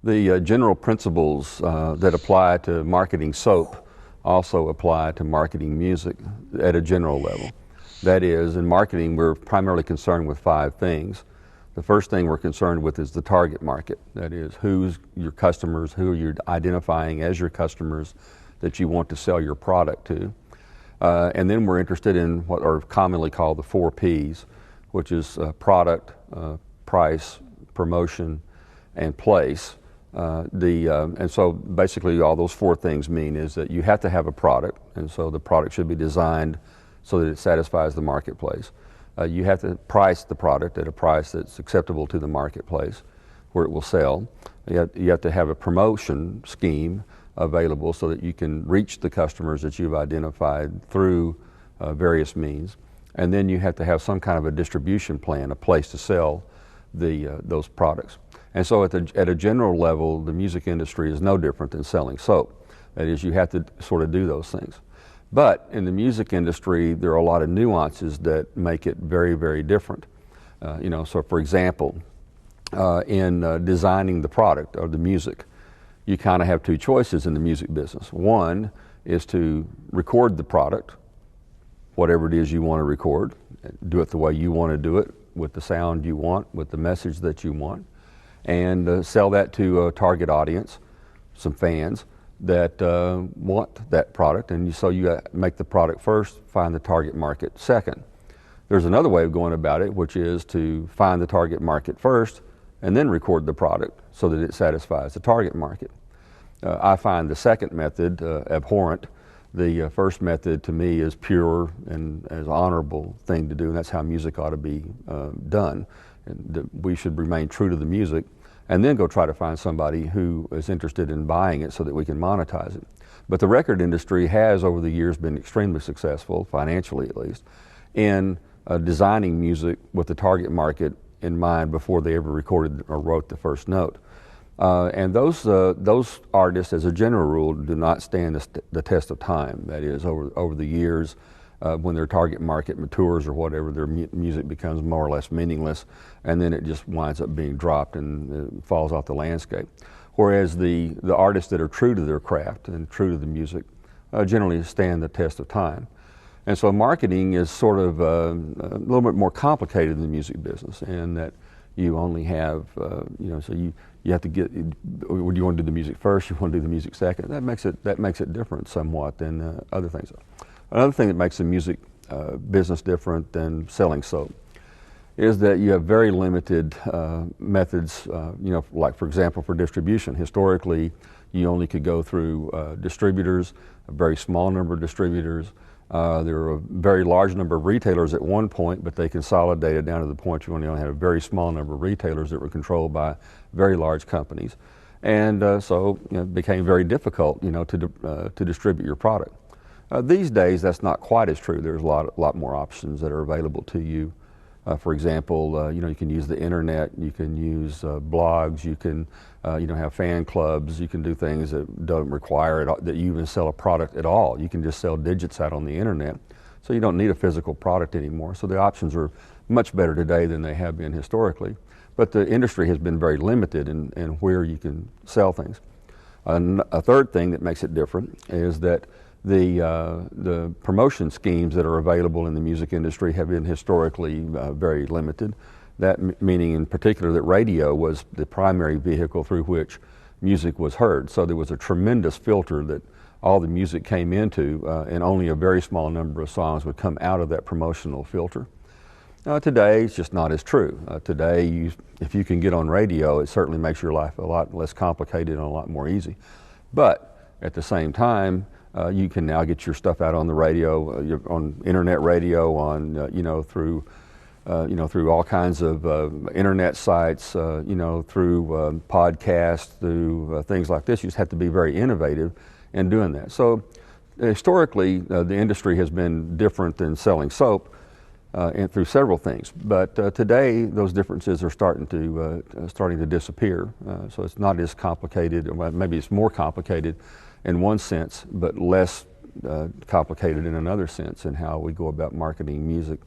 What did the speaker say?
The general principles that apply to marketing soap also apply to marketing music at a general level. That is, in marketing, we're primarily concerned with 5 things. The first thing we're concerned with is the target market. That is, who's your customers, who you're identifying as your customers that you want to sell your product to. And then we're interested in what are commonly called the 4 Ps, which is product, price, promotion, and place. And so basically all those 4 things mean is that you have to have a product, and so the product should be designed so that it satisfies the marketplace. You have to price the product at a price that's acceptable to the marketplace where it will sell. You have to have a promotion scheme available so that you can reach the customers that you've identified through various means. And then you have to have some kind of a distribution plan, a place to sell those products. And so at a general level, the music industry is no different than selling soap. That is, you have to sort of do those things. But in the music industry, there are a lot of nuances that make it very, very different. So for example, in designing the product or the music, you kind of have 2 choices in the music business. One is to record the product, whatever it is you want to record, do it the way you want to do it, with the sound you want, with the message that you want, and sell that to a target audience, some fans that want that product. And so you make the product first, find the target market second. There's another way of going about it, which is to find the target market first and then record the product so that it satisfies the target market. I find the second method abhorrent. The first method to me is pure and as honorable thing to do, and that's how music ought to be done. And we should remain true to the music and then go try to find somebody who is interested in buying it so that we can monetize it. But the record industry has over the years been extremely successful, financially at least, in designing music with the target market in mind before they ever recorded or wrote the first note. And those artists, as a general rule, do not stand the test of time. That is, over the years, when their target market matures or whatever, their music becomes more or less meaningless, and then it just winds up being dropped and falls off the landscape. Whereas the artists that are true to their craft and true to the music generally stand the test of time. And so marketing is sort of a little bit more complicated in the music business, in that you only have, so you have to get, would you want to do the music first, you want to do the music second? That makes it different somewhat than other things. Another thing that makes the music business different than selling soap is that you have very limited methods, like for example for distribution. Historically, you only could go through distributors, a very small number of distributors. There were a very large number of retailers at one point, but they consolidated down to the point you only had a very small number of retailers that were controlled by very large companies. And so it became very difficult to distribute your product. These days, that's not quite as true. There's a lot more options that are available to you. For example, you can use the internet, you can use blogs, you can have fan clubs, you can do things that don't require that you even sell a product at all. You can just sell digits out on the internet. So you don't need a physical product anymore. So the options are much better today than they have been historically. But the industry has been very limited in where you can sell things. A third thing that makes it different is that the promotion schemes that are available in the music industry have been historically very limited. That meaning in particular that radio was the primary vehicle through which music was heard. So there was a tremendous filter that all the music came into, and only a very small number of songs would come out of that promotional filter. Today, it's just not as true. Today, if you can get on radio, it certainly makes your life a lot less complicated and a lot more easy. But at the same time, you can now get your stuff out on the radio, on internet radio, on through all kinds of internet sites, through podcasts, through things like this. You just have to be very innovative in doing that. So historically, the industry has been different than selling soap, and through several things. But today, those differences are starting to disappear. So it's not as complicated. Well, maybe it's more complicated in one sense, but less complicated in another sense in how we go about marketing music